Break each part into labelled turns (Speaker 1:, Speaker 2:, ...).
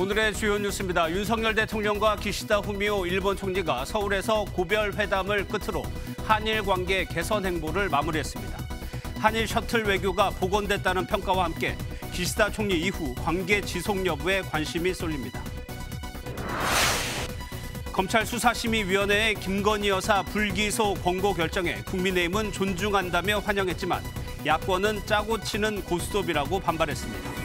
Speaker 1: 오늘의 주요 뉴스입니다. 윤석열 대통령과 기시다 후미오 일본 총리가 서울에서 고별 회담을 끝으로 한일 관계 개선 행보를 마무리했습니다. 한일 셔틀 외교가 복원됐다는 평가와 함께 기시다 총리 이후 관계 지속 여부에 관심이 쏠립니다. 검찰 수사심의위원회의 김건희 여사 불기소 권고 결정에 국민의힘은 존중한다며 환영했지만 야권은 짜고 치는 고스톱이라고 반발했습니다.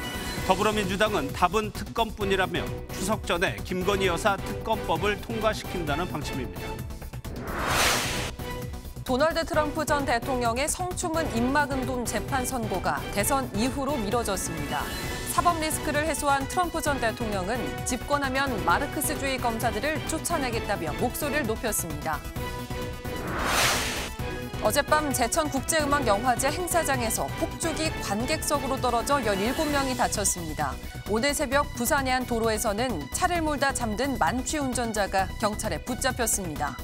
Speaker 1: 더불어민주당은 답은 특검뿐이라며 추석 전에 김건희 여사 특검법을 통과시킨다는 방침입니다.
Speaker 2: 도널드 트럼프 전 대통령의 성추문 입막음돈 재판 선고가 대선 이후로 미뤄졌습니다. 사법 리스크를 해소한 트럼프 전 대통령은 집권하면 마르크스주의 검사들을 쫓아내겠다며 목소리를 높였습니다. 어젯밤 제천국제음악영화제 행사장에서 폭죽이 관객석으로 떨어져 17명이 다쳤습니다. 오늘 새벽 부산의 한 도로에서는 차를 몰다 잠든 만취 운전자가 경찰에 붙잡혔습니다.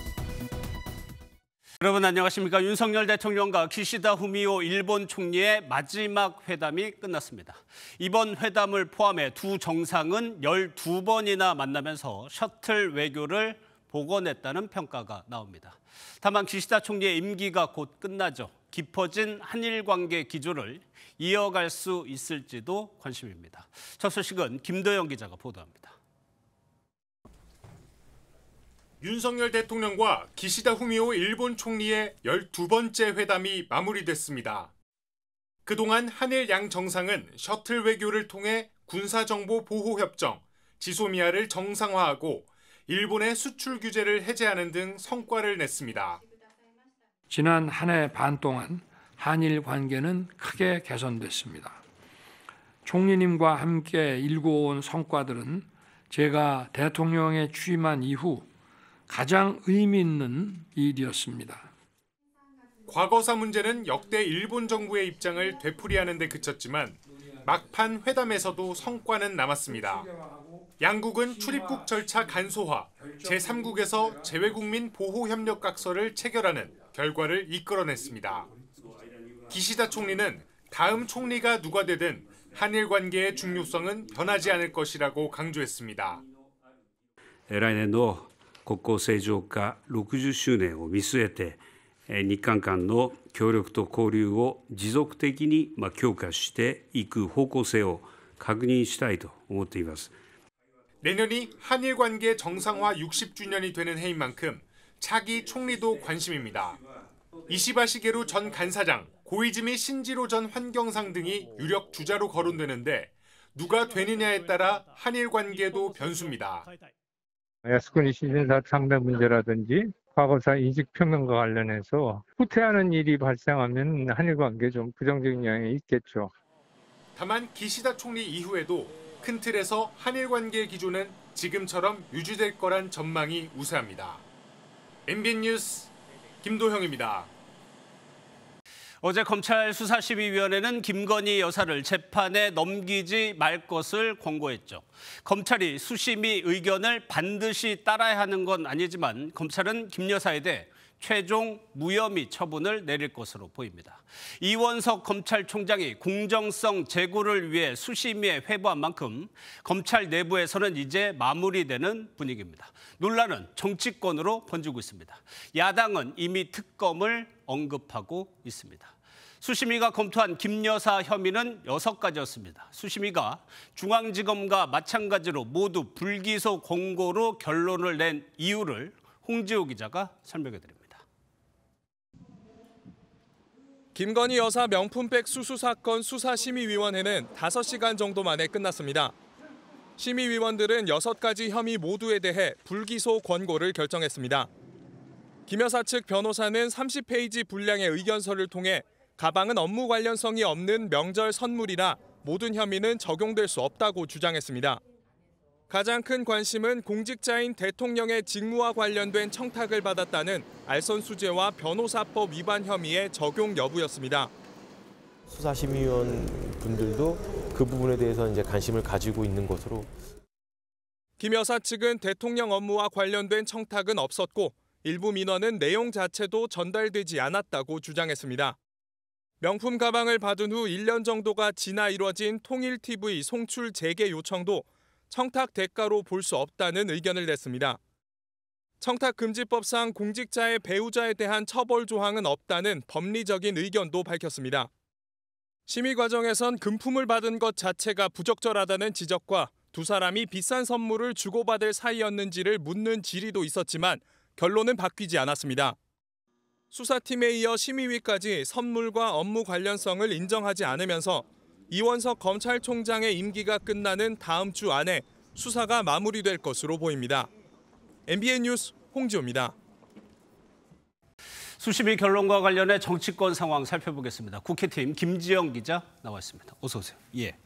Speaker 1: 여러분 안녕하십니까. 윤석열 대통령과 기시다 후미오 일본 총리의 마지막 회담이 끝났습니다. 이번 회담을 포함해 두 정상은 12번이나 만나면서 셔틀 외교를 복원했다는 평가가 나옵니다. 다만 기시다 총리의 임기가 곧 끝나죠. 깊어진 한일 관계 기조를 이어갈 수 있을지도 관심입니다. 첫 소식은 김도영 기자가 보도합니다.
Speaker 3: 윤석열 대통령과 기시다 후미오 일본 총리의 12번째 회담이 마무리됐습니다. 그동안 한일 양 정상은 셔틀 외교를 통해 군사정보 보호협정, 지소미아를 정상화하고 일본의 수출 규제를 해제하는 등 성과를 냈습니다.
Speaker 4: 지난 한 해 반 동안 한일 관계는 크게 개선됐습니다. 총리님과 함께 일궈온 성과들은 제가 대통령에 취임한 이후 가장 의미 있는 일이었습니다.
Speaker 3: 과거사 문제는 역대 일본 정부의 입장을 되풀이하는 데 그쳤지만 막판 회담에서도 성과는 남았습니다. 양국은 출입국 절차 간소화, 제3국에서 재외국민 보호협력각서를 체결하는 결과를 이끌어냈습니다. 기시다 총리는 다음 총리가 누가 되든 한일 관계의 중요성은 변하지 않을 것이라고 강조했습니다.
Speaker 5: 来年の国交正常化60周年を見据えて、日韓間の協力と交流を持続的に強化していく方向性を確認したいと思っています。
Speaker 3: 내년이 한일 관계 정상화 60주년이 되는 해인 만큼 차기 총리도 관심입니다. 이시바 시게루 전 간사장, 고이즈미 신지로 전 환경상 등이 유력 주자로 거론되는데 누가 되느냐에 따라 한일 관계도 변수입니다.
Speaker 6: 야스쿠니 시신사 참배 문제라든지 과거사 인식표명과 관련해서 후퇴하는 일이 발생하면 한일 관계에 좀 부정적인 영향이 있겠죠.
Speaker 3: 다만 기시다 총리 이후에도 큰 틀에서 한일 관계의 기조는 지금처럼 유지될 거란 전망이 우세합니다. MBN 뉴스 김도형입니다.
Speaker 1: 어제 검찰 수사심의위원회는 김건희 여사를 재판에 넘기지 말 것을 권고했죠. 검찰이 수심위 의견을 반드시 따라야 하는 건 아니지만 검찰은 김 여사에 대해 최종 무혐의 처분을 내릴 것으로 보입니다. 이원석 검찰총장이 공정성 제고를 위해 수심위에 회부한 만큼 검찰 내부에서는 이제 마무리되는 분위기입니다. 논란은 정치권으로 번지고 있습니다. 야당은 이미 특검을 언급하고 있습니다. 수심위가 검토한 김 여사 혐의는 6가지였습니다. 수심위가 중앙지검과 마찬가지로 모두 불기소 권고로 결론을 낸 이유를 홍지호 기자가 설명해 드립니다.
Speaker 7: 김건희 여사 명품백 수수 사건 수사심의위원회는 5시간 정도 만에 끝났습니다. 심의위원들은 6가지 혐의 모두에 대해 불기소 권고를 결정했습니다. 김 여사 측 변호사는 30페이지 분량의 의견서를 통해 가방은 업무 관련성이 없는 명절 선물이라 모든 혐의는 적용될 수 없다고 주장했습니다. 가장 큰 관심은 공직자인 대통령의 직무와 관련된 청탁을 받았다는 알선수재와 변호사법 위반 혐의의 적용 여부였습니다.
Speaker 8: 수사심의위원 분들도 그 부분에 대해서 이제 관심을 가지고 있는 것으로.
Speaker 7: 김 여사 측은 대통령 업무와 관련된 청탁은 없었고 일부 민원은 내용 자체도 전달되지 않았다고 주장했습니다. 명품 가방을 받은 후 1년 정도가 지나 이뤄진 통일TV 송출 재개 요청도 청탁 대가로 볼 수 없다는 의견을 냈습니다. 청탁금지법상 공직자의 배우자에 대한 처벌 조항은 없다는 법리적인 의견도 밝혔습니다. 심의 과정에선 금품을 받은 것 자체가 부적절하다는 지적과 두 사람이 비싼 선물을 주고받을 사이였는지를 묻는 질의도 있었지만 결론은 바뀌지 않았습니다. 수사팀에 이어 심의위까지 선물과 업무 관련성을 인정하지 않으면서 이원석 검찰총장의 임기가 끝나는 다음 주 안에 수사가 마무리될 것으로 보입니다. MBN 뉴스 홍지호입니다.
Speaker 1: 수심위 결론과 관련해 정치권 상황 살펴보겠습니다. 국회팀 김지영 기자 나와 있습니다. 어서 오세요. 예,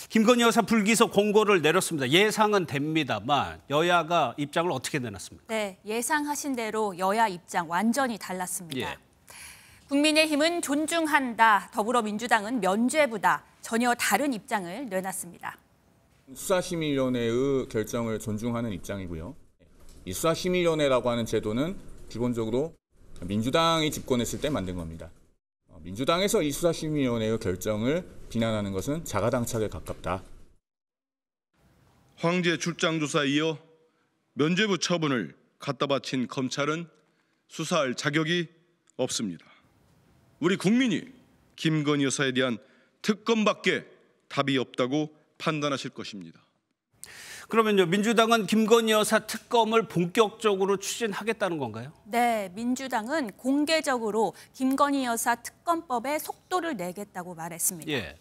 Speaker 1: 김건희 여사 불기소 공고를 내렸습니다. 예상은 됩니다만 여야가 입장을 어떻게 내놨습니까?
Speaker 9: 네, 예상하신 대로 여야 입장 완전히 달랐습니다.
Speaker 1: 예.
Speaker 9: 국민의힘은 존중한다, 더불어민주당은 면죄부다, 전혀 다른 입장을 내놨습니다.
Speaker 10: 수사심의위원회의 결정을 존중하는 입장이고요. 이 수사심의위원회라고 하는 제도는 기본적으로 민주당이 집권했을 때 만든 겁니다. 민주당에서 이 수사심의위원회의 결정을 비난하는 것은 자가당착에 가깝다.
Speaker 11: 황제 출장조사에 이어 면죄부 처분을 갖다 바친 검찰은 수사할 자격이 없습니다. 우리 국민이 김건희 여사에 대한 특검밖에 답이 없다고 판단하실 것입니다.
Speaker 1: 그러면요, 민주당은 김건희 여사 특검을 본격적으로 추진하겠다는 건가요?
Speaker 9: 네, 민주당은 공개적으로 김건희 여사 특검법에 속도를 내겠다고 말했습니다.
Speaker 1: 예.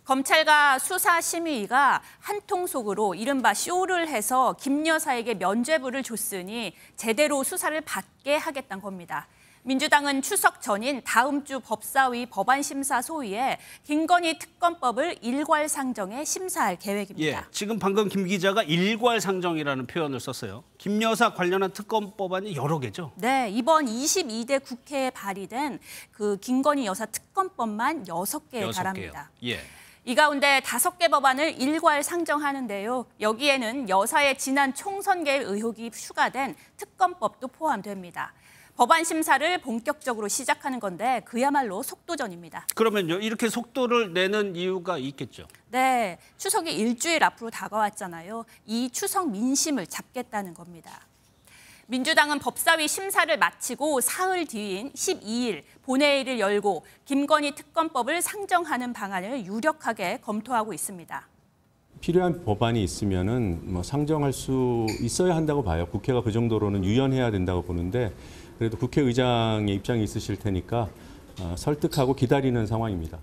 Speaker 9: 검찰과 수사심의위가 한통속으로 이른바 쇼를 해서 김 여사에게 면죄부를 줬으니 제대로 수사를 받게 하겠다는 겁니다. 민주당은 추석 전인 다음 주 법사위 법안심사 소위에 김건희 특검법을 일괄상정해 심사할 계획입니다.
Speaker 1: 예, 지금 방금 김 기자가 일괄상정이라는 표현을 썼어요. 김 여사 관련한 특검법안이 여러 개죠?
Speaker 9: 네, 이번 22대 국회에 발의된 그 김건희 여사 특검법만 6개에 달합니다.
Speaker 1: 예.
Speaker 9: 이 가운데 5개 법안을 일괄 상정하는데요. 여기에는 여사의 지난 총선 개입 의혹이 추가된 특검법도 포함됩니다. 법안 심사를 본격적으로 시작하는 건데 그야말로 속도전입니다.
Speaker 1: 그러면요, 이렇게 속도를 내는 이유가 있겠죠?
Speaker 9: 네, 추석이 일주일 앞으로 다가왔잖아요. 이 추석 민심을 잡겠다는 겁니다. 민주당은 법사위 심사를 마치고 사흘 뒤인 12일 본회의를 열고 김건희 특검법을 상정하는 방안을 유력하게 검토하고 있습니다.
Speaker 8: 필요한 법안이 있으면은 상정할 수 있어야 한다고 봐요. 국회가 그 정도로는 유연해야 된다고 보는데 그래도 국회의장의 입장이 있으실 테니까 설득하고 기다리는 상황입니다.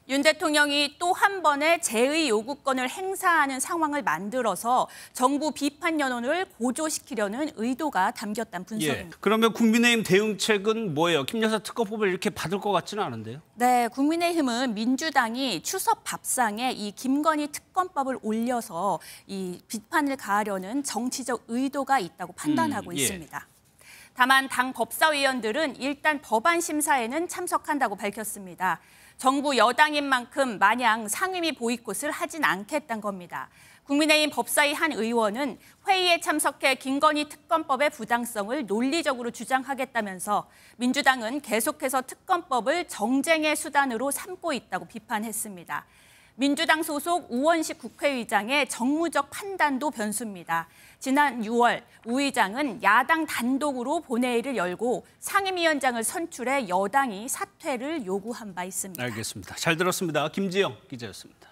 Speaker 9: 윤 대통령이 또 한 번의 재의 요구권을 행사하는 상황을 만들어서 정부 비판 여론을 고조시키려는 의도가 담겼다는 분석입니다.
Speaker 1: 예, 그러면 국민의힘 대응책은 뭐예요? 김 여사 특검법을 이렇게 받을 것 같지는 않은데요?
Speaker 9: 네, 국민의힘은 민주당이 추석 밥상에 이 김건희 특검법을 올려서 이 비판을 가하려는 정치적 의도가 있다고 판단하고 있습니다. 다만 당 법사위원들은 일단 법안 심사에는 참석한다고 밝혔습니다. 정부 여당인 만큼 마냥 상임위 보이콧을 하진 않겠다는 겁니다. 국민의힘 법사위 한 의원은 회의에 참석해 김건희 특검법의 부당성을 논리적으로 주장하겠다면서 민주당은 계속해서 특검법을 정쟁의 수단으로 삼고 있다고 비판했습니다. 민주당 소속 우원식 국회의장의 정무적 판단도 변수입니다. 지난 6월 우 의장은 야당 단독으로 본회의를 열고 상임위원장을 선출해 여당이 사퇴를 요구한 바 있습니다.
Speaker 1: 알겠습니다. 잘 들었습니다. 김지영 기자였습니다.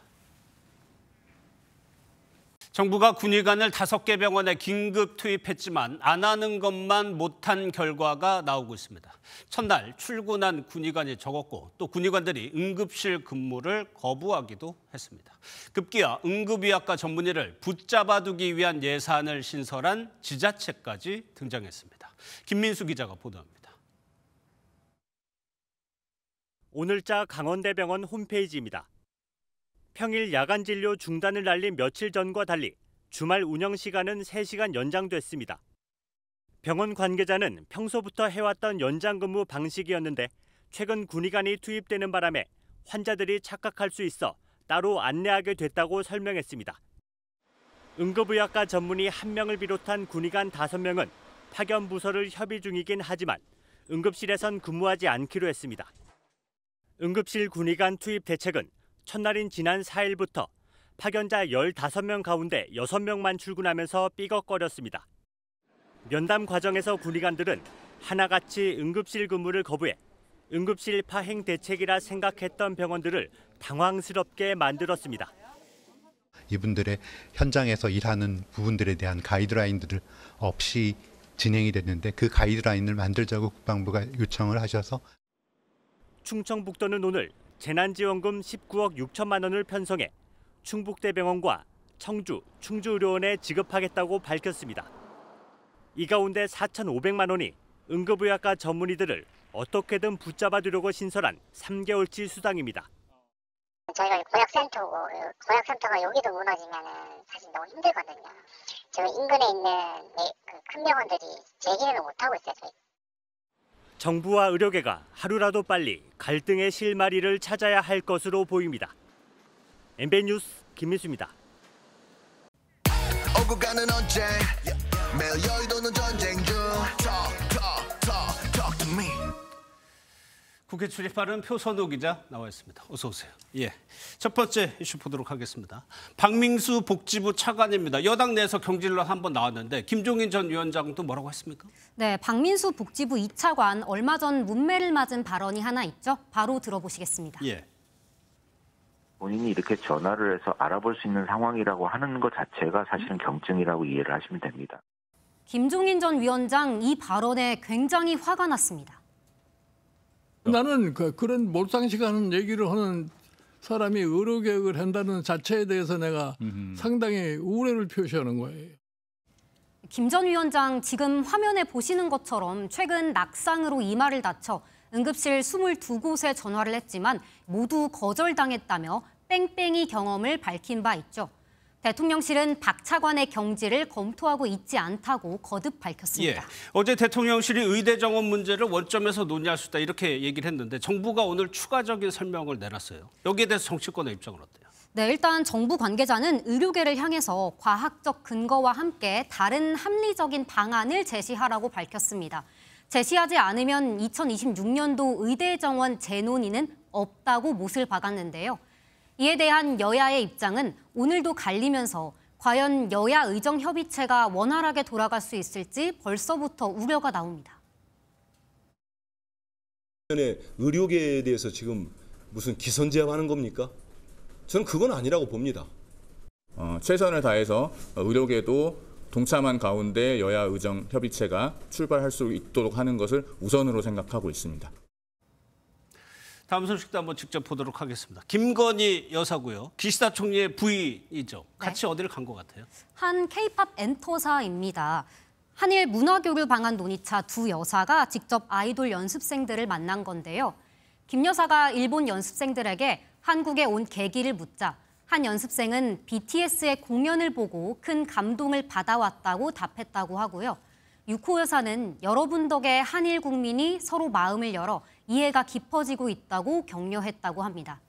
Speaker 1: 정부가 군의관을 5개 병원에 긴급 투입했지만 안 하는 것만 못한 결과가 나오고 있습니다. 첫날 출근한 군의관이 적었고 또 군의관들이 응급실 근무를 거부하기도 했습니다. 급기야 응급의학과 전문의를 붙잡아두기 위한 예산을 신설한 지자체까지 등장했습니다. 김민수 기자가 보도합니다.
Speaker 12: 오늘자 강원대병원 홈페이지입니다. 평일 야간 진료 중단을 알린 며칠 전과 달리 주말 운영 시간은 3시간 연장됐습니다. 병원 관계자는 평소부터 해왔던 연장 근무 방식이었는데 최근 군의관이 투입되는 바람에 환자들이 착각할 수 있어 따로 안내하게 됐다고 설명했습니다. 응급의학과 전문의 1명을 비롯한 군의관 5명은 파견 부서를 협의 중이긴 하지만 응급실에선 근무하지 않기로 했습니다. 응급실 군의관 투입 대책은 첫날인 지난 4일부터 파견자 15명 가운데 6명만 출근하면서 삐걱거렸습니다. 면담 과정에서 군의관들은 하나같이 응급실 근무를 거부해 응급실 파행 대책이라 생각했던 병원들을 당황스럽게 만들었습니다.
Speaker 13: 이분들의 현장에서 일하는 부분들에 대한 가이드라인들을 없이 진행이 됐는데 그 가이드라인을 만들자고 국방부가 요청을 하셔서
Speaker 12: 충청북도는 오늘 재난지원금 19억 6천만 원을 편성해 충북대병원과 청주, 충주의료원에 지급하겠다고 밝혔습니다. 이 가운데 4,500만 원이 응급의학과 전문의들을 어떻게든 붙잡아두려고 신설한 3개월치 수당입니다.
Speaker 14: 저희가 고약센터고 고약센터가 여기도 무너지면 사실 너무 힘들거든요. 저 인근에 있는 큰 병원들이 제기를 못하고 있어요. 저희.
Speaker 12: 정부와 의료계가 하루라도 빨리 갈등의 실마리를 찾아야 할 것으로 보입니다. MBN 뉴스 김민수입니다.
Speaker 15: 오고 가는 언제 매일 여의도는 전쟁 중 talk to me.
Speaker 1: 국회 출입하는 표선호 기자 나와 있습니다. 어서 오세요. 예, 첫 번째 이슈 보도록 하겠습니다. 박민수 복지부 차관입니다. 여당 내에서 경질론 한번 나왔는데 김종인 전 위원장도 뭐라고 했습니까?
Speaker 16: 네, 박민수 복지부 2차관 얼마 전 문매를 맞은 발언이 하나 있죠. 바로 들어보시겠습니다.
Speaker 1: 예.
Speaker 17: 본인이 이렇게 전화를 해서 알아볼 수 있는 상황이라고 하는 것 자체가 사실은 경증이라고 이해를 하시면 됩니다.
Speaker 16: 김종인 전 위원장 이 발언에 굉장히 화가 났습니다.
Speaker 18: 나는 그런 몰상식하는 얘기를 하는 사람이 의료개혁을 한다는 자체에 대해서 내가 상당히 우려를 표시하는 거예요.
Speaker 16: 김 전 위원장 지금 화면에 보시는 것처럼 최근 낙상으로 이마를 다쳐 응급실 22곳에 전화를 했지만 모두 거절당했다며 뺑뺑이 경험을 밝힌 바 있죠. 대통령실은 박 차관의 경질을 검토하고 있지 않다고 거듭 밝혔습니다.
Speaker 1: 예, 어제 대통령실이 의대 정원 문제를 원점에서 논의할 수 있다 이렇게 얘기를 했는데 정부가 오늘 추가적인 설명을 내놨어요. 여기에 대해서 정치권의 입장은 어때요?
Speaker 16: 네, 일단 정부 관계자는 의료계를 향해서 과학적 근거와 함께 다른 합리적인 방안을 제시하라고 밝혔습니다. 제시하지 않으면 2026년도 의대 정원 재논의는 없다고 못을 박았는데요. 이에 대한 여야의 입장은 오늘도 갈리면서 과연 여야 의정협의체가 원활하게 돌아갈 수 있을지 벌써부터 우려가 나옵니다.
Speaker 19: 의료계에 대해서 지금 무슨 기선제압하는 겁니까? 저는 그건 아니라고 봅니다.
Speaker 10: 최선을 다해서 의료계도 동참한 가운데 여야 의정협의체가 출발할 수 있도록 하는 것을 우선으로 생각하고 있습니다.
Speaker 1: 다음 소식도 한번 직접 보도록 하겠습니다. 김건희 여사고요. 기시다 총리의 부인이죠. 같이 네. 어디를 간 것 같아요?
Speaker 16: 한 K-팝 엔터사입니다. 한일 문화교류 방안 논의차 두 여사가 직접 아이돌 연습생들을 만난 건데요. 김 여사가 일본 연습생들에게 한국에 온 계기를 묻자 한 연습생은 BTS의 공연을 보고 큰 감동을 받아왔다고 답했다고 하고요. 유코 여사는 여러분 덕에 한일 국민이 서로 마음을 열어 이해가 깊어지고 있다고 격려했다고 합니다.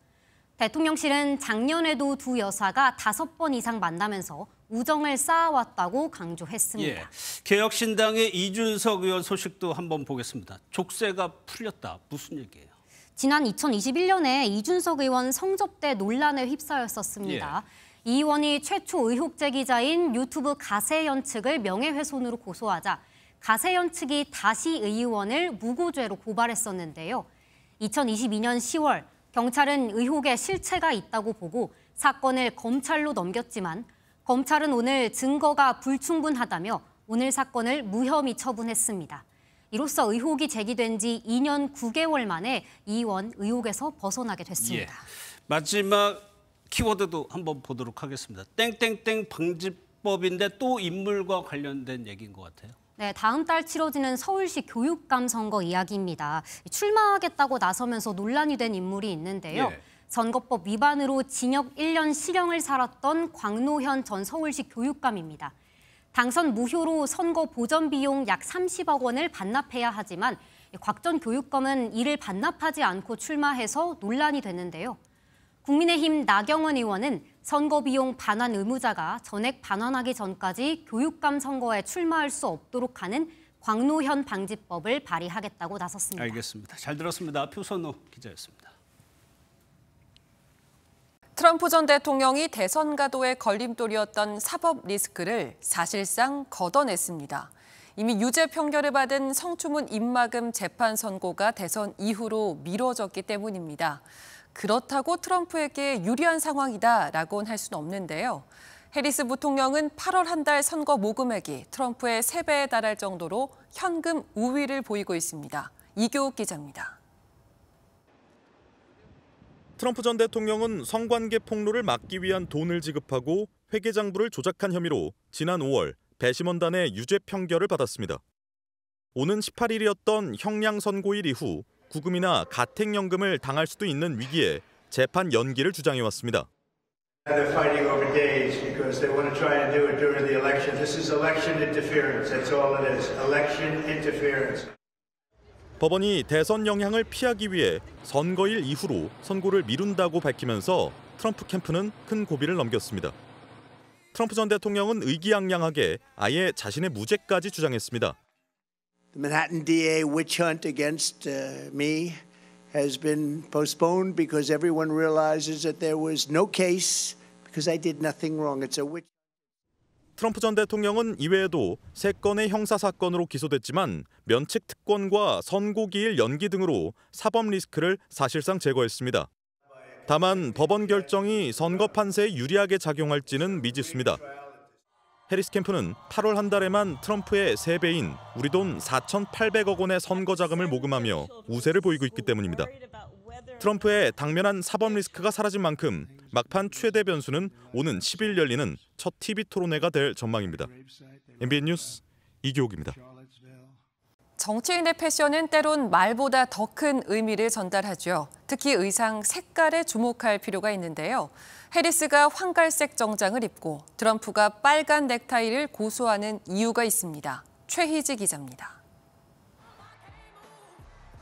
Speaker 16: 대통령실은 작년에도 두 여사가 5번 이상 만나면서 우정을 쌓아왔다고 강조했습니다.
Speaker 1: 예, 개혁신당의 이준석 의원 소식도 한번 보겠습니다. 족쇄가 풀렸다. 무슨 얘기예요?
Speaker 16: 지난 2021년에 이준석 의원 성접대 논란에 휩싸였었습니다. 이 의원이 최초 의혹 제기자인 유튜브 가세연 측을 명예훼손으로 고소하자 가세연 측이 다시 의 의원을 무고죄로 고발했었는데요. 2022년 10월 경찰은 의혹에 실체가 있다고 보고 사건을 검찰로 넘겼지만 검찰은 오늘 증거가 불충분하다며 오늘 사건을 무혐의 처분했습니다. 이로써 의혹이 제기된 지 2년 9개월 만에 이 의원 의혹에서 벗어나게 됐습니다.
Speaker 1: 예, 마지막 키워드도 한번 보도록 하겠습니다. 땡땡땡 방지법인데 또 인물과 관련된 얘기인 것 같아요.
Speaker 16: 네, 다음 달 치러지는 서울시 교육감 선거 이야기입니다. 출마하겠다고 나서면서 논란이 된 인물이 있는데요.
Speaker 1: 예.
Speaker 16: 선거법 위반으로 징역 1년 실형을 살았던 광노현 전 서울시 교육감입니다. 당선 무효로 선거 보전 비용 약 30억 원을 반납해야 하지만 곽 전 교육감은 이를 반납하지 않고 출마해서 논란이 됐는데요. 국민의힘 나경원 의원은 선거 비용 반환 의무자가 전액 반환하기 전까지 교육감 선거에 출마할 수 없도록 하는 광노현 방지법을 발의하겠다고 나섰습니다.
Speaker 1: 알겠습니다. 잘 들었습니다. 표선호 기자였습니다.
Speaker 2: 트럼프 전 대통령이 대선 가도의 걸림돌이었던 사법 리스크를 사실상 걷어냈습니다. 이미 유죄 판결을 받은 성추문 입막음 재판 선고가 대선 이후로 미뤄졌기 때문입니다. 그렇다고 트럼프에게 유리한 상황이다라고는 할 수는 없는데요. 해리스 부통령은 8월 한 달 선거 모금액이 트럼프의 3배에 달할 정도로 현금 우위를 보이고 있습니다. 이교욱 기자입니다.
Speaker 20: 트럼프 전 대통령은 성관계 폭로를 막기 위한 돈을 지급하고 회계장부를 조작한 혐의로 지난 5월 배심원단의 유죄 판결을 받았습니다. 오는 18일이었던 형량 선고일 이후 구금이나 가택연금을 당할 수도 있는 위기에 재판 연기를 주장해왔습니다.
Speaker 21: They're fighting over days because they want to try and do it during the election. This is election interference. That's all it is. Election interference.
Speaker 20: 법원이 대선 영향을 피하기 위해 선거일 이후로 선고를 미룬다고 밝히면서 트럼프 캠프는 큰 고비를 넘겼습니다. 트럼프 전 대통령은 의기양양하게 아예 자신의 무죄까지 주장했습니다.
Speaker 21: The Manhattan DA witch hunt against me has been postponed because everyone realizes that there was no case because I did nothing wrong. It's a witch.
Speaker 20: 트럼프 전 대통령은 이외에도 3건의 형사사건으로 기소됐지만 면책 특권과 선고기일 연기 등으로 사법 리스크를 사실상 제거했습니다. 다만 법원 결정이 선거 판세에 유리하게 작용할지는 미지수입니다. 해리스 캠프는 8월 한 달에만 트럼프의 3배인 우리 돈 4,800억 원의 선거 자금을 모금하며 우세를 보이고 있기 때문입니다. 트럼프의 당면한 사법 리스크가 사라진 만큼 막판 최대 변수는 오는 10일 열리는 첫 TV 토론회가 될 전망입니다. MBN 뉴스 이교욱입니다.
Speaker 2: 정치인의 패션은 때론 말보다 더 큰 의미를 전달하죠. 특히 의상 색깔에 주목할 필요가 있는데요. 해리스가 황갈색 정장을 입고 트럼프가 빨간 넥타이를 고수하는 이유가 있습니다. 최희지 기자입니다.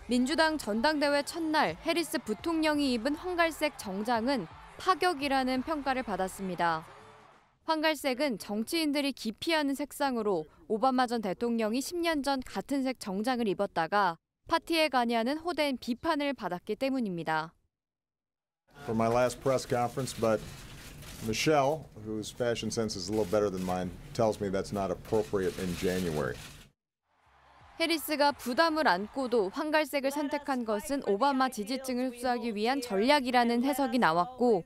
Speaker 22: 민주당 전당대회 첫날 해리스 부통령이 입은 황갈색 정장은 파격이라는 평가를 받았습니다. 황갈색은 정치인들이 기피하는 색상으로 오바마 전 대통령이 10년 전 같은 색 정장을 입었다가 파티에 가냐는 호된 비판을 받았기 때문입니다.
Speaker 23: For my last press conference, but Michelle, whose fashion sense is a little better than mine, tells me that's not appropriate in January.
Speaker 22: 해리스가 부담을 안고도 황갈색을 선택한 것은 오바마 지지층을 흡수하기 위한 전략이라는 해석이 나왔고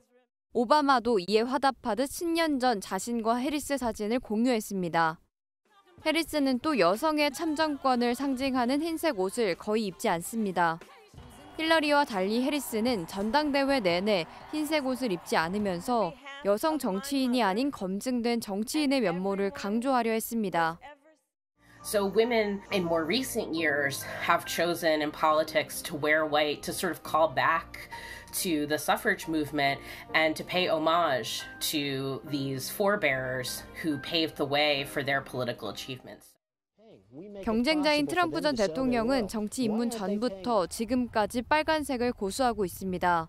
Speaker 22: 오바마도 이에 화답하듯 10년 전 자신과 해리스 사진을 공유했습니다. 해리스는 또 여성의 참정권을 상징하는 흰색 옷을 거의 입지 않습니다. 힐러리와 달리 해리스는 전당대회 내내 흰색 옷을 입지 않으면서 여성 정치인이 아닌 검증된 정치인의 면모를 강조하려 했습니다.
Speaker 24: So women in more recent years have chosen in politics to wear white to sort of call back to the suffrage movement and to pay homage to these forebearers who paved the way for their political achievements.
Speaker 22: 경쟁자인 트럼프 전 대통령은 정치 입문 전부터 지금까지 빨간색을 고수하고 있습니다.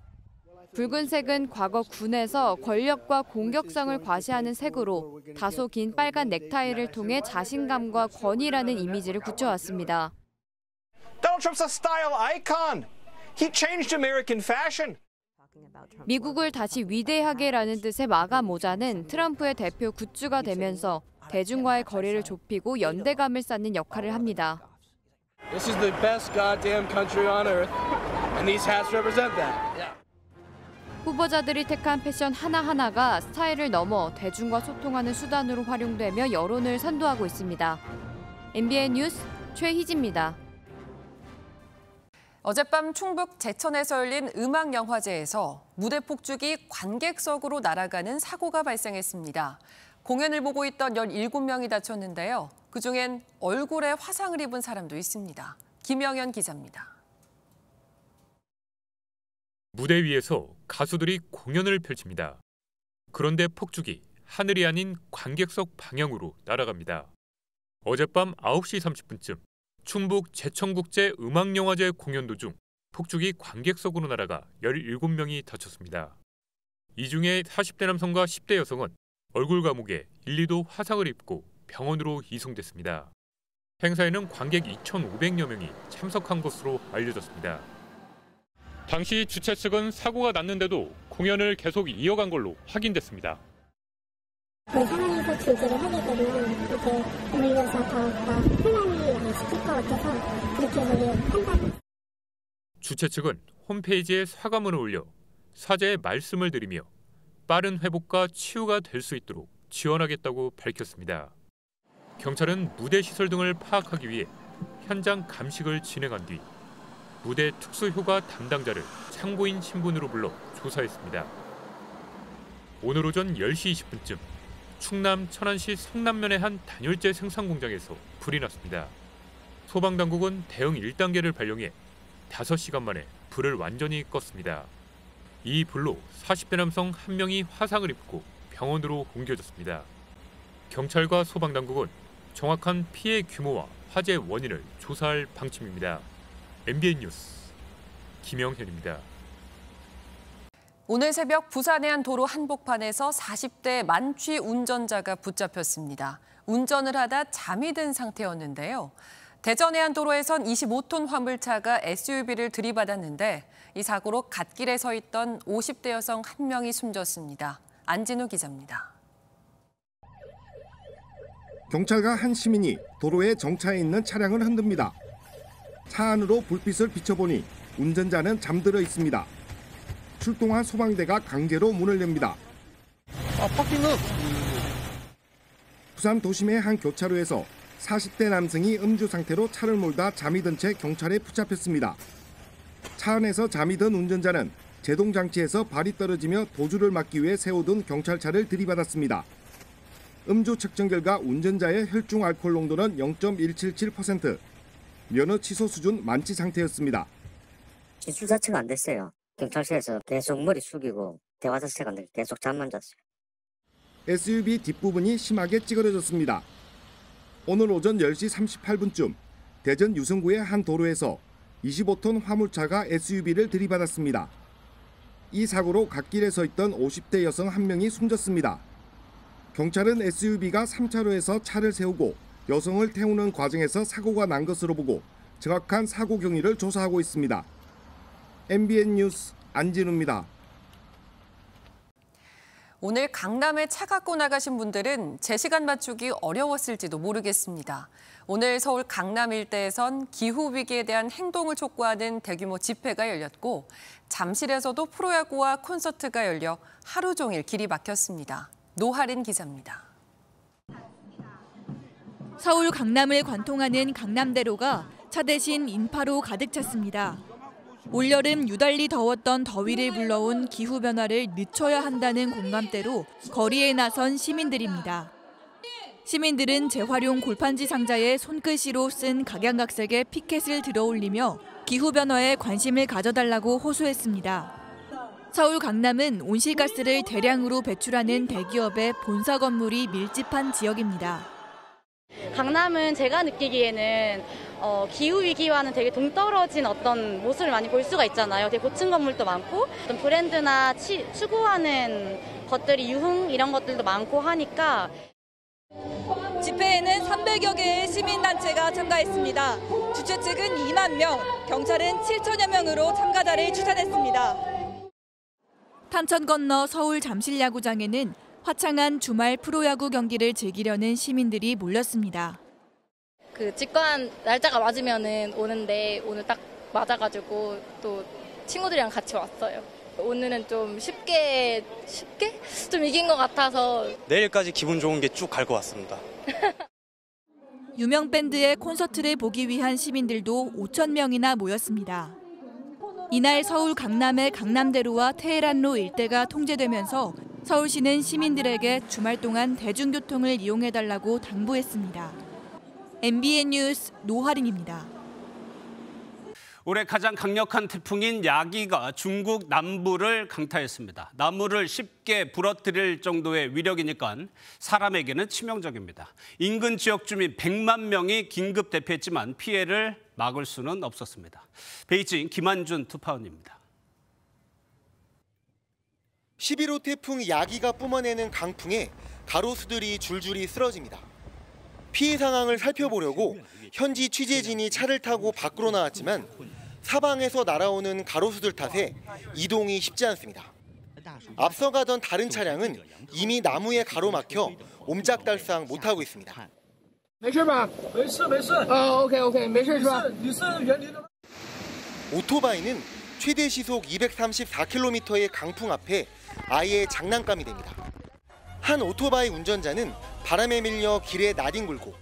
Speaker 22: 붉은색은 과거 군에서 권력과 공격성을 과시하는 색으로 다소 긴 빨간 넥타이를 통해 자신감과 권위라는 이미지를 굳혀왔습니다.
Speaker 25: Donald Trump's a style icon. He changed American fashion.
Speaker 22: 미국을 다시 위대하게라는 뜻의 마가 모자는 트럼프의 대표 굿즈가 되면서 대중과의 거리를 좁히고 연대감을 쌓는 역할을 합니다.
Speaker 25: This is the best goddamn country on earth, and these hats represent that. Yeah.
Speaker 22: 후보자들이 택한 패션 하나하나가 스타일을 넘어 대중과 소통하는 수단으로 활용되며 여론을 선도하고 있습니다. MBN 뉴스 최희지입니다.
Speaker 2: 어젯밤 충북 제천에서 열린 음악영화제에서 무대 폭죽이 관객석으로 날아가는 사고가 발생했습니다. 공연을 보고 있던 17명이 다쳤는데요. 그중엔 얼굴에 화상을 입은 사람도 있습니다. 김영현 기자입니다.
Speaker 26: 무대 위에서 가수들이 공연을 펼칩니다. 그런데 폭죽이 하늘이 아닌 관객석 방향으로 날아갑니다. 어젯밤 9시 30분쯤 충북 제천국제 음악영화제 공연 도중 폭죽이 관객석으로 날아가 17명이 다쳤습니다. 이 중에 40대 남성과 10대 여성은 얼굴 감옥에 1, 2도 화상을 입고 병원으로 이송됐습니다. 행사에는 관객 2,500여 명이 참석한 것으로 알려졌습니다. 당시 주최 측은 사고가 났는데도 공연을 계속 이어간 걸로 확인됐습니다.
Speaker 3: 그 상황에서 질주를 하게 되면 이제 물려서 더욱더 혼란이 많이 시킬 것 같아서 그렇게 저희 판단.
Speaker 26: 주최 측은 홈페이지에 사과문을 올려 사죄의 말씀을 드리며 빠른 회복과 치유가 될 수 있도록 지원하겠다고 밝혔습니다. 경찰은 무대 시설 등을 파악하기 위해 현장 감식을 진행한 뒤 무대 특수효과 담당자를 참고인 신분으로 불러 조사했습니다. 오늘 오전 10시 20분쯤 충남 천안시 성남면의 한 단열재 생산 공장에서 불이 났습니다. 소방당국은 대응 1단계를 발령해 5시간 만에 불을 완전히 껐습니다. 이 불로 40대 남성 1명이 화상을 입고 병원으로 옮겨졌습니다. 경찰과 소방당국은 정확한 피해 규모와 화재 원인을 조사할 방침입니다. MBN 뉴스 김영현입니다.
Speaker 2: 오늘 새벽 부산의 한 도로 한복판에서 40대 만취 운전자가 붙잡혔습니다. 운전을 하다 잠이 든 상태였는데요. 대전의 한 도로에선 25톤 화물차가 SUV를 들이받았는데 이 사고로 갓길에 서 있던 50대 여성 1명이 숨졌습니다. 안진우 기자입니다.
Speaker 4: 경찰과 한 시민이 도로에 정차해 있는 차량을 흔듭니다. 차 안으로 불빛을 비춰보니 운전자는 잠들어 있습니다. 출동한 소방대가 강제로 문을 엽니다. 부산 도심의 한 교차로에서 40대 남성이 음주 상태로 차를 몰다 잠이 든 채 경찰에 붙잡혔습니다. 차 안에서 잠이 든 운전자는 제동장치에서 발이 떨어지며 도주를 막기 위해 세워둔 경찰차를 들이받았습니다. 음주 측정 결과 운전자의 혈중 알코올 농도는 0.177%, 면허 취소 수준 만취 상태였습니다.
Speaker 5: 기술 자체가 안 됐어요. 경찰서에서 계속 머리 숙이고 대화 자체가 안 되고 계속 잠만 잤어요.
Speaker 4: SUV 뒷부분이 심하게 찌그러졌습니다. 오늘 오전 10시 38분쯤 대전 유성구의 한 도로에서 25톤 화물차가 SUV를 들이받았습니다. 이 사고로 갓길에 서 있던 50대 여성 1명이 숨졌습니다. 경찰은 SUV가 3차로에서 차를 세우고 여성을 태우는 과정에서 사고가 난 것으로 보고 정확한 사고 경위를 조사하고 있습니다. MBN 뉴스 안진우입니다.
Speaker 2: 오늘 강남에 차 갖고 나가신 분들은 제 시간 맞추기 어려웠을지도 모르겠습니다. 오늘 서울 강남 일대에선 기후위기에 대한 행동을 촉구하는 대규모 집회가 열렸고 잠실에서도 프로야구와 콘서트가 열려 하루 종일 길이 막혔습니다. 노하린 기자입니다.
Speaker 6: 서울 강남을 관통하는 강남대로가 차 대신 인파로 가득 찼습니다. 올여름 유달리 더웠던 더위를 불러온 기후변화를 늦춰야 한다는 공감대로 거리에 나선 시민들입니다. 시민들은 재활용 골판지 상자에 손글씨로 쓴 각양각색의 피켓을 들어올리며 기후변화에 관심을 가져달라고 호소했습니다. 서울 강남은 온실가스를 대량으로 배출하는 대기업의 본사 건물이 밀집한 지역입니다.
Speaker 7: 강남은 제가 느끼기에는 기후위기와는 되게 동떨어진 어떤 모습을 많이 볼 수가 있잖아요. 되게 고층 건물도 많고 어떤 브랜드나 추구하는 것들이 유흥 이런 것들도 많고 하니까.
Speaker 11: 집회에는 300여 개의 시민단체가 참가했습니다. 주최 측은 2만 명, 경찰은 7천여 명으로 참가자를 추산했습니다.
Speaker 6: 탄천 건너 서울 잠실야구장에는 화창한 주말 프로야구 경기를 즐기려는 시민들이 몰렸습니다.
Speaker 7: 그 직관 날짜가 맞으면은 오는데 오늘 딱 맞아가지고 또 친구들이랑 같이 왔어요. 오늘은 좀 쉽게 좀 이긴 것 같아서
Speaker 27: 내일까지 기분 좋은 게 쭉 갈 것 같습니다.
Speaker 6: 유명 밴드의 콘서트를 보기 위한 시민들도 5천 명이나 모였습니다. 이날 서울 강남의 강남대로와 테헤란로 일대가 통제되면서 서울시는 시민들에게 주말 동안 대중교통을 이용해달라고 당부했습니다. MBN 뉴스 노하린입니다.
Speaker 1: 올해 가장 강력한 태풍인 야기가 중국 남부를 강타했습니다. 나무를 쉽게 부러뜨릴 정도의 위력이니까 사람에게는 치명적입니다. 인근 지역 주민 100만 명이 긴급 대피했지만 피해를 막을 수는 없었습니다. 베이징 김한준 특파원입니다.
Speaker 28: 11호 태풍 야기가 뿜어내는 강풍에 가로수들이 줄줄이 쓰러집니다. 피해 상황을 살펴보려고 현지 취재진이 차를 타고 밖으로 나왔지만 사방에서 날아오는 가로수들 탓에 이동이 쉽지 않습니다. 앞서가던 다른 차량은 이미 나무에 가로막혀 옴짝달싹 못하고 있습니다. 오토바이는 최대 시속 234km의 강풍 앞에 아예 장난감이 됩니다. 한 오토바이 운전자는 바람에 밀려 길에 나뒹굴고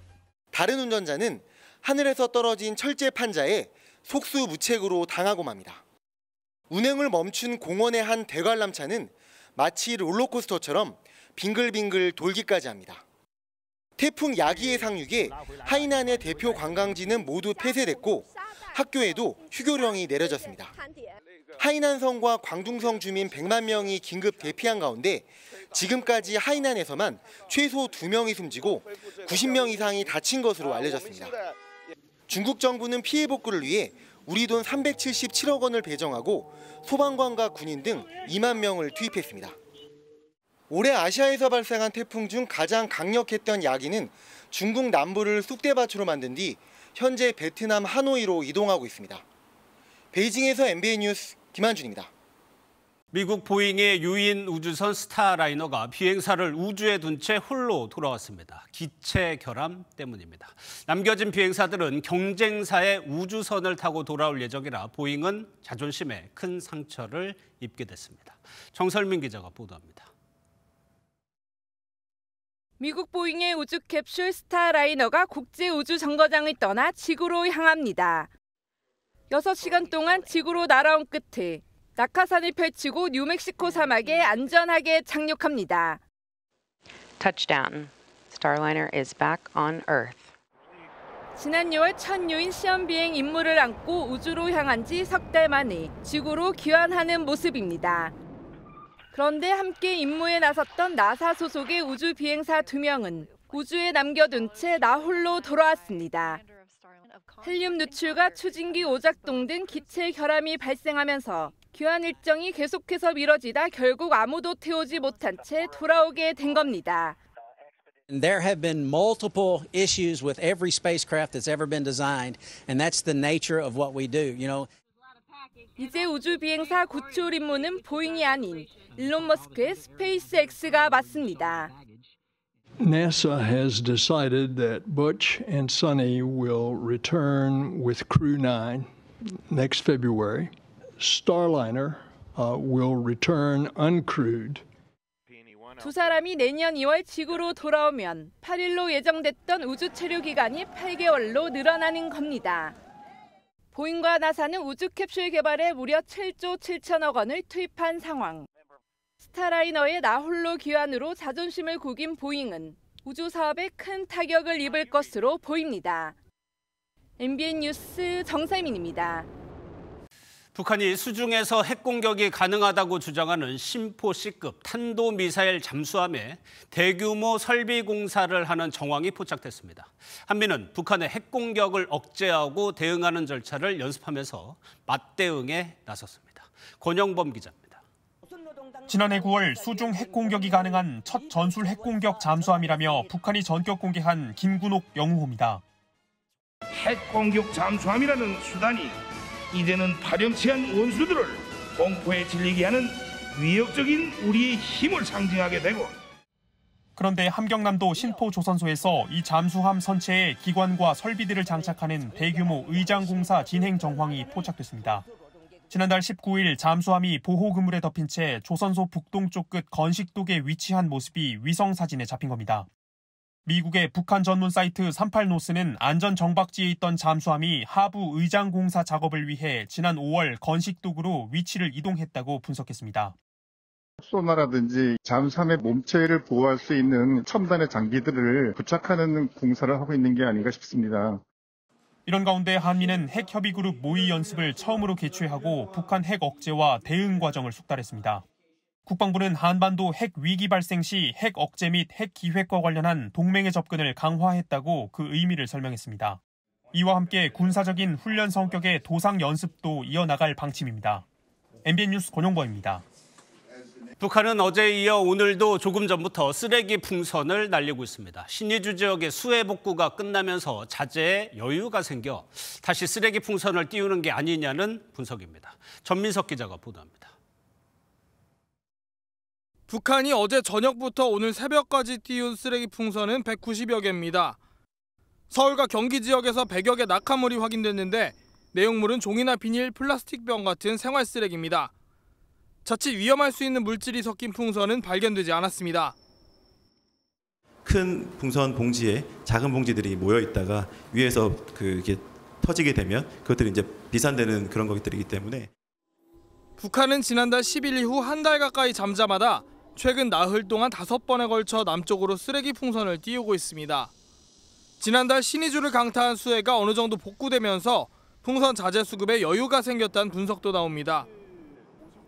Speaker 28: 다른 운전자는 하늘에서 떨어진 철제 판자에 속수무책으로 당하고 맙니다. 운행을 멈춘 공원의 한 대관람차는 마치 롤러코스터처럼 빙글빙글 돌기까지 합니다. 태풍 야기의 상륙에 하이난의 대표 관광지는 모두 폐쇄됐고 학교에도 휴교령이 내려졌습니다. 하이난성과 광둥성 주민 100만 명이 긴급 대피한 가운데 지금까지 하이난에서만 최소 2명이 숨지고 90명 이상이 다친 것으로 알려졌습니다. 중국 정부는 피해 복구를 위해 우리 돈 377억 원을 배정하고 소방관과 군인 등 2만 명을 투입했습니다. 올해 아시아에서 발생한 태풍 중 가장 강력했던 야기는 중국 남부를 쑥대밭으로 만든 뒤 현재 베트남 하노이로 이동하고 있습니다. 베이징에서 MBN 뉴스 김한준입니다.
Speaker 1: 미국 보잉의 유인 우주선 스타라이너가 비행사를 우주에 둔 채 홀로 돌아왔습니다. 기체 결함 때문입니다. 남겨진 비행사들은 경쟁사의 우주선을 타고 돌아올 예정이라 보잉은 자존심에 큰 상처를 입게 됐습니다. 정설민 기자가 보도합니다.
Speaker 8: 미국 보잉의 우주 캡슐 스타라이너가 국제우주정거장을 떠나 지구로 향합니다. 6시간 동안 지구로 날아온 끝에 낙하산을 펼치고 뉴멕시코 사막에 안전하게 착륙합니다.
Speaker 9: Touchdown. Starliner is back on Earth.
Speaker 8: 지난 6월 첫 유인 시험 비행 임무를 안고 우주로 향한 지 석 달 만에 지구로 귀환하는 모습입니다. 그런데 함께 임무에 나섰던 나사 소속의 우주 비행사 2명은 우주에 남겨둔 채 나홀로 돌아왔습니다. 헬륨 누출과 추진기 오작동 등 기체 결함이 발생하면서 귀환 일정이 계속해서 미뤄지다 결국 아무도 태우지 못한 채 돌아오게 된 겁니다.
Speaker 12: There have been multiple issues with every spacecraft that's ever been designed, and that's the nature of what we do.
Speaker 8: 이제 우주 비행사 구출 임무는 보잉이 아닌 일론 머스크의 스페이스X가 맡습니다.
Speaker 13: NASA has decided that Butch and Sonny will return with Crew 9 next February. Starliner will return uncrewed.
Speaker 8: 두 사람이 내년 2월 지구로 돌아오면 8일로 예정됐던 우주 체류 기간이 8개월로 늘어나는 겁니다. 보잉과 나사는 우주 캡슐 개발에 무려 7조 7천억 원을 투입한 상황. 스타라이너의 나홀로 귀환으로 자존심을 구긴 보잉은 우주 사업에 큰 타격을 입을 것으로 보입니다. MBN 뉴스 정세민입니다.
Speaker 1: 북한이 수중에서 핵공격이 가능하다고 주장하는 심포 C급 탄도미사일 잠수함에 대규모 설비 공사를 하는 정황이 포착됐습니다. 한미는 북한의 핵공격을 억제하고 대응하는 절차를 연습하면서 맞대응에 나섰습니다. 권영범 기자입니다.
Speaker 14: 지난해 9월 수중 핵공격이 가능한 첫 전술 핵공격 잠수함이라며 북한이 전격 공개한 김군옥 영우호입니다.
Speaker 15: 핵공격 잠수함이라는 수단이 이제는 파렴치한 원수들을 공포에 질리게 하는 위협적인 우리의 힘을 상징하게 되고,
Speaker 14: 그런데 함경남도 신포조선소에서 이 잠수함 선체에 기관과 설비들을 장착하는 대규모 의장 공사 진행 정황이 포착됐습니다. 지난달 19일 잠수함이 보호 그물에 덮인 채 조선소 북동쪽 끝 건식독에 위치한 모습이 위성 사진에 잡힌 겁니다. 미국의 북한 전문 사이트 38노스는 안전 정박지에 있던 잠수함이 하부 의장 공사 작업을 위해 지난 5월 건식독으로 위치를 이동했다고 분석했습니다.
Speaker 17: 소나라든지 잠수함의 몸체를 보호할 수 있는 첨단의 장비들을 부착하는 공사를 하고 있는 게 아닌가 싶습니다.
Speaker 14: 이런 가운데 한미는 핵협의그룹 모의 연습을 처음으로 개최하고 북한 핵 억제와 대응 과정을 숙달했습니다. 국방부는 한반도 핵 위기 발생 시 핵 억제 및 핵 기획과 관련한 동맹의 접근을 강화했다고 그 의미를 설명했습니다. 이와 함께 군사적인 훈련 성격의 도상 연습도 이어나갈 방침입니다. MBN 뉴스 권용범입니다.
Speaker 1: 북한은 어제에 이어 오늘도 조금 전부터 쓰레기 풍선을 날리고 있습니다. 신의주 지역의 수해 복구가 끝나면서 자재에 여유가 생겨 다시 쓰레기 풍선을 띄우는 게 아니냐는 분석입니다. 전민석 기자가 보도합니다.
Speaker 10: 북한이 어제 저녁부터 오늘 새벽까지 띄운 쓰레기 풍선은 190여 개입니다. 서울과 경기 지역에서 100여 개 낙하물이 확인됐는데 내용물은 종이나 비닐, 플라스틱병 같은 생활 쓰레기입니다. 자칫 위험할 수 있는 물질이 섞인 풍선은 발견되지 않았습니다.
Speaker 16: 큰 풍선 봉지에 작은 봉지들이 모여 있다가 위에서 이게 터지게 되면 그것들이 이제 비산되는 그런 것들이기 때문에
Speaker 10: 북한은 지난달 10일 이후 한 달 가까이 잠잠하다 최근 나흘 동안 5번에 걸쳐 남쪽으로 쓰레기 풍선을 띄우고 있습니다. 지난달 신의주를 강타한 수해가 어느 정도 복구되면서 풍선 자재 수급에 여유가 생겼다는 분석도 나옵니다.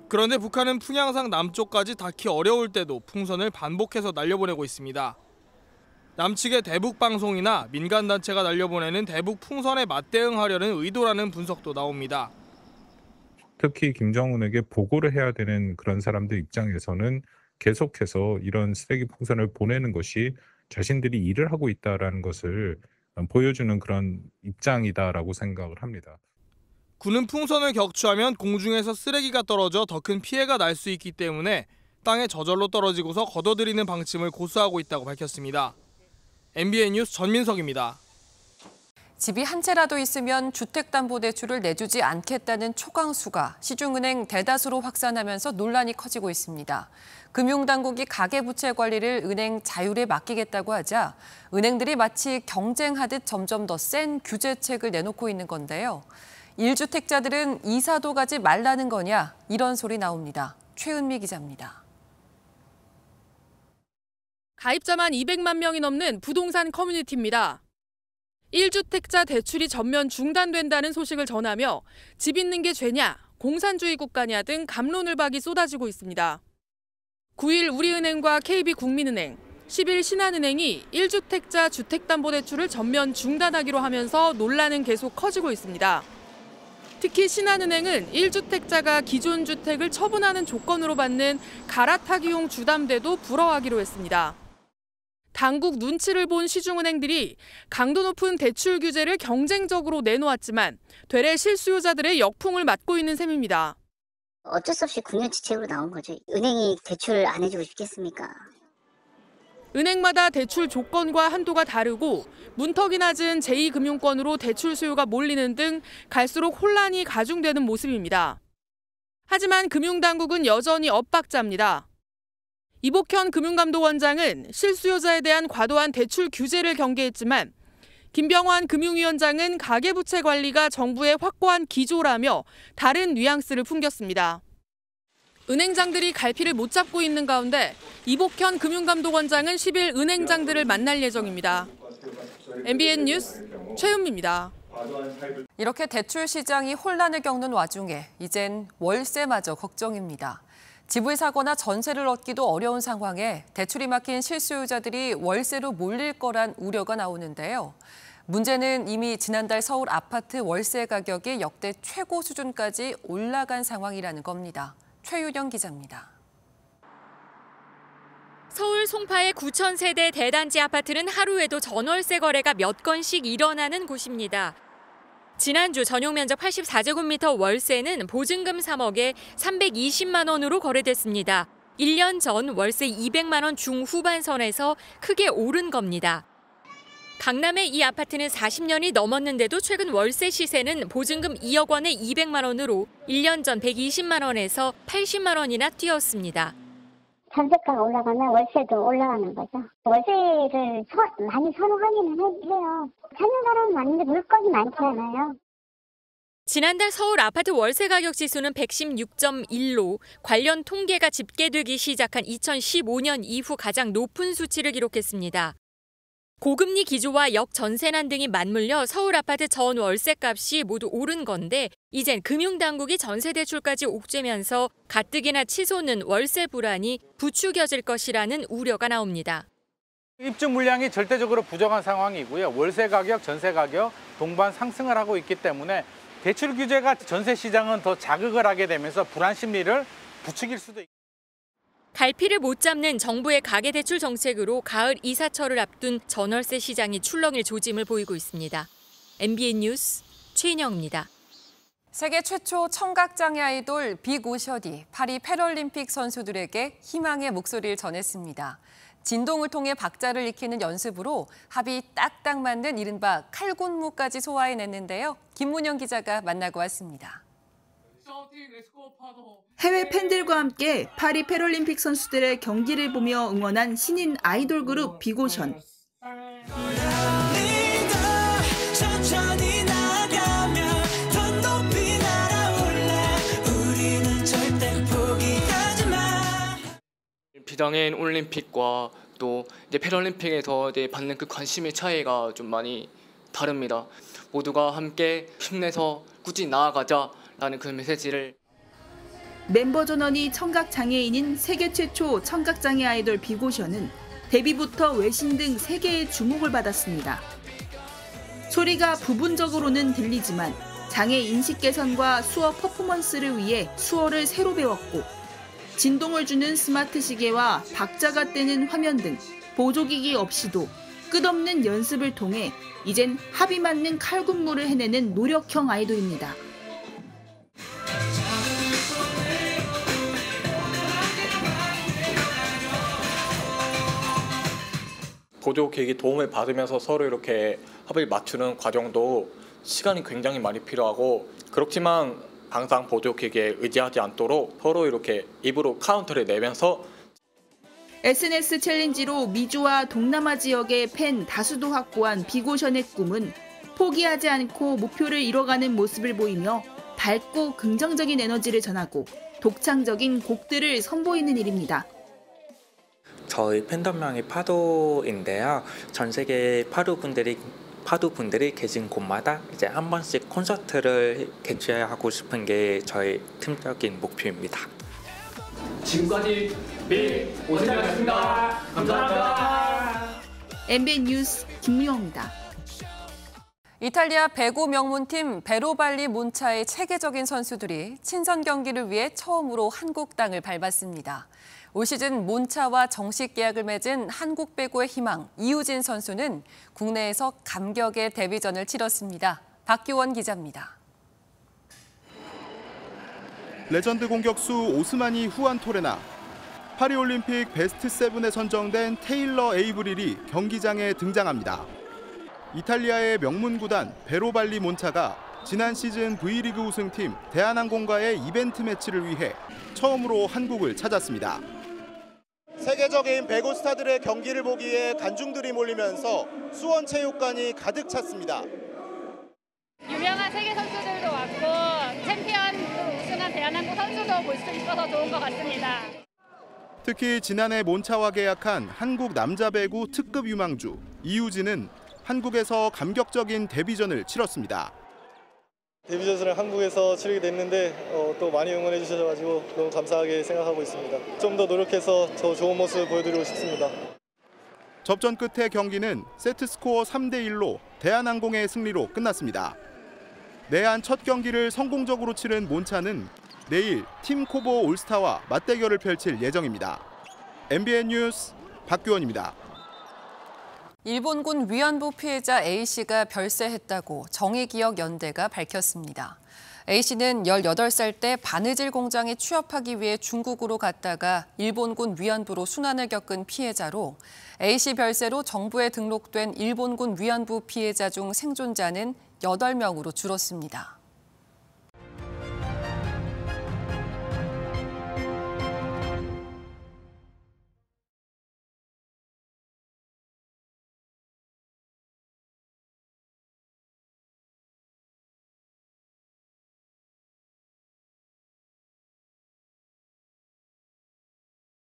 Speaker 10: 그런데 북한은 평양상 남쪽까지 닿기 어려울 때도 풍선을 반복해서 날려보내고 있습니다. 남측의 대북방송이나 민간단체가 날려보내는 대북 풍선에 맞대응하려는 의도라는 분석도 나옵니다.
Speaker 18: 특히 김정은에게 보고를 해야 되는 그런 사람들 입장에서는 계속해서 이런 쓰레기 풍선을 보내는 것이 자신들이 일을 하고 있다는 것을 보여주는 그런 입장이다라고 생각을 합니다.
Speaker 10: 군은 풍선을 격추하면 공중에서 쓰레기가 떨어져 더 큰 피해가 날 수 있기 때문에 땅에 저절로 떨어지고서 걷어들이는 방침을 고수하고 있다고 밝혔습니다. MBN 뉴스 전민석입니다.
Speaker 2: 집이 한 채라도 있으면 주택담보대출을 내주지 않겠다는 초강수가 시중은행 대다수로 확산하면서 논란이 커지고 있습니다. 금융당국이 가계부채 관리를 은행 자율에 맡기겠다고 하자 은행들이 마치 경쟁하듯 점점 더 센 규제책을 내놓고 있는 건데요. 1주택자들은 이사도 가지 말라는 거냐 이런 소리 나옵니다. 최은미 기자입니다.
Speaker 19: 가입자만 200만 명이 넘는 부동산 커뮤니티입니다. 1주택자 대출이 전면 중단된다는 소식을 전하며 집 있는 게 죄냐, 공산주의 국가냐 등 갑론을박이 쏟아지고 있습니다. 9일 우리은행과 KB국민은행, 10일 신한은행이 1주택자 주택담보대출을 전면 중단하기로 하면서 논란은 계속 커지고 있습니다. 특히 신한은행은 1주택자가 기존 주택을 처분하는 조건으로 받는 갈아타기용 주담대도 불허하기로 했습니다. 당국 눈치를 본 시중은행들이 강도 높은 대출 규제를 경쟁적으로 내놓았지만 되레 실수요자들의 역풍을 맞고 있는 셈입니다.
Speaker 3: 어쩔 수 없이 국면지책으로 나온 거죠. 은행이 대출 안 해주고 싶겠습니까?
Speaker 19: 은행마다 대출 조건과 한도가 다르고 문턱이 낮은 제2금융권으로 대출 수요가 몰리는 등 갈수록 혼란이 가중되는 모습입니다. 하지만 금융당국은 여전히 엇박자입니다. 이복현 금융감독원장은 실수요자에 대한 과도한 대출 규제를 경계했지만 김병환 금융위원장은 가계부채 관리가 정부의 확고한 기조라며 다른 뉘앙스를 풍겼습니다. 은행장들이 갈피를 못 잡고 있는 가운데 이복현 금융감독원장은 10일 은행장들을 만날 예정입니다. MBN 뉴스 최은미입니다.
Speaker 2: 이렇게 대출 시장이 혼란을 겪는 와중에 이젠 월세마저 걱정입니다. 집을 사거나 전세를 얻기도 어려운 상황에 대출이 막힌 실수요자들이 월세로 몰릴 거란 우려가 나오는데요. 문제는 이미 지난달 서울 아파트 월세 가격이 역대 최고 수준까지 올라간 상황이라는 겁니다. 최유령 기자입니다.
Speaker 20: 서울 송파의 9,000세대 대단지 아파트는 하루에도 전월세 거래가 몇 건씩 일어나는 곳입니다. 지난주 전용 면적 84제곱미터 월세는 보증금 3억에 320만 원으로 거래됐습니다. 1년 전 월세 200만 원 중후반선에서 크게 오른 겁니다. 강남의 이 아파트는 40년이 넘었는데도 최근 월세 시세는 보증금 2억 원에 200만 원으로 1년 전 120만 원에서 80만 원이나 뛰었습니다.
Speaker 3: 전세가가 올라가면 월세도 올라가는 거죠. 월세를 많이 선호하기는 해요. 찾는 사람은 많은데 물건이 많지 않아요.
Speaker 20: 지난달 서울 아파트 월세 가격 지수는 116.1로 관련 통계가 집계되기 시작한 2015년 이후 가장 높은 수치를 기록했습니다. 고금리 기조와 역전세난 등이 맞물려 서울 아파트 전 월세값이 모두 오른 건데 이젠 금융당국이 전세대출까지 옥죄면서 가뜩이나 치솟는 월세 불안이 부추겨질 것이라는 우려가 나옵니다.
Speaker 21: 입주 물량이 절대적으로 부족한 상황이고요. 월세 가격, 전세 가격 동반 상승을 하고 있기 때문에 대출 규제가 전세 시장은 더 자극을 하게 되면서 불안 심리를 부추길 수도 있습니다.
Speaker 20: 갈피를 못 잡는 정부의 가계대출 정책으로 가을 이사철을 앞둔 전월세 시장이 출렁일 조짐을 보이고 있습니다. MBN 뉴스 최인영입니다.
Speaker 2: 세계 최초 청각장애 아이돌 빅오션이 파리 패럴림픽 선수들에게 희망의 목소리를 전했습니다. 진동을 통해 박자를 익히는 연습으로 합이 딱딱 맞는 이른바 칼군무까지 소화해냈는데요. 김문영 기자가 만나고 왔습니다.
Speaker 4: 해외 팬들과 함께 파리 패럴림픽 선수들의 경기를 보며 응원한 신인 아이돌 그룹 빅오션.
Speaker 5: 비장애인 올림픽과 또 이제 패럴림픽에서 이제 받는 그 관심의 차이가 좀 많이 다릅니다. 모두가 함께 힘내서 꾸준히 나아가자라는 그 메시지를.
Speaker 4: 멤버 전원이 청각장애인인 세계 최초 청각장애 아이돌 빅오션은 데뷔부터 외신 등 세계의 주목을 받았습니다. 소리가 부분적으로는 들리지만 장애 인식 개선과 수어 퍼포먼스를 위해 수어를 새로 배웠고 진동을 주는 스마트 시계와 박자가 뜨는 화면 등 보조기기 없이도 끝없는 연습을 통해 이젠 합이 맞는 칼군무를 해내는 노력형 아이돌입니다.
Speaker 11: 보조기기 도움을 받으면서 서로 이렇게 합을 맞추는 과정도 시간이 굉장히 많이 필요하고 그렇지만 항상 보조기기에 의지하지 않도록 서로 이렇게 입으로 카운터를 내면서
Speaker 4: SNS 챌린지로 미주와 동남아 지역의 팬 다수도 확보한 빅오션의 꿈은 포기하지 않고 목표를 이뤄가는 모습을 보이며 밝고 긍정적인 에너지를 전하고 독창적인 곡들을 선보이는 일입니다.
Speaker 22: 저희 팬덤명이 파도인데요. 전 세계 파도분들이 계신 곳마다 이제 한 번씩 콘서트를 개최하고 싶은 게 저희 팀적인 목표입니다.
Speaker 23: 지금까지 고생하셨습니다. 감사합니다.
Speaker 4: MBN 뉴스 김무영입니다.
Speaker 2: 이탈리아 배구 명문팀 베로발리 몬차의 체계적인 선수들이 친선 경기를 위해 처음으로 한국 땅을 밟았습니다. 올 시즌 몬차와 정식 계약을 맺은 한국 배구의 희망 이우진 선수는 국내에서 감격의 데뷔전을 치렀습니다. 박규원 기자입니다.
Speaker 24: 레전드 공격수 오스마니 후안 토레나, 파리올림픽 베스트 7에 선정된 테일러 에이브릴이 경기장에 등장합니다. 이탈리아의 명문 구단 베로발리 몬차가 지난 시즌 V리그 우승팀 대한항공과의 이벤트 매치를 위해 처음으로 한국을 찾았습니다. 세계적인 배구 스타들의 경기를 보기에 관중들이 몰리면서 수원체육관이 가득 찼습니다.
Speaker 25: 유명한 세계 선수들도 왔고 챔피언으로 우승한 대한항공 선수도 볼 수 있어서 좋은 것 같습니다.
Speaker 24: 특히 지난해 몬차와 계약한 한국 남자 배구 특급 유망주 이우진은 한국에서 감격적인 데뷔전을 치렀습니다.
Speaker 26: 데뷔전을 한국에서 치르게 됐는데 또 많이 응원해 주셔서 너무 감사하게 생각하고 있습니다. 좀 더 노력해서 더 좋은 모습 보여드리고 싶습니다.
Speaker 24: 접전 끝의 경기는 세트 스코어 3대1로 대한항공의 승리로 끝났습니다. 내한 첫 경기를 성공적으로 치른 몬차는 내일 팀 코보 올스타와 맞대결을 펼칠 예정입니다. MBN 뉴스 박규원입니다.
Speaker 2: 일본군 위안부 피해자 A씨가 별세했다고 정의기억연대가 밝혔습니다. A씨는 18살 때 바느질 공장에 취업하기 위해 중국으로 갔다가 일본군 위안부로 순환을 겪은 피해자로 A씨 별세로 정부에 등록된 일본군 위안부 피해자 중 생존자는 8명으로 줄었습니다.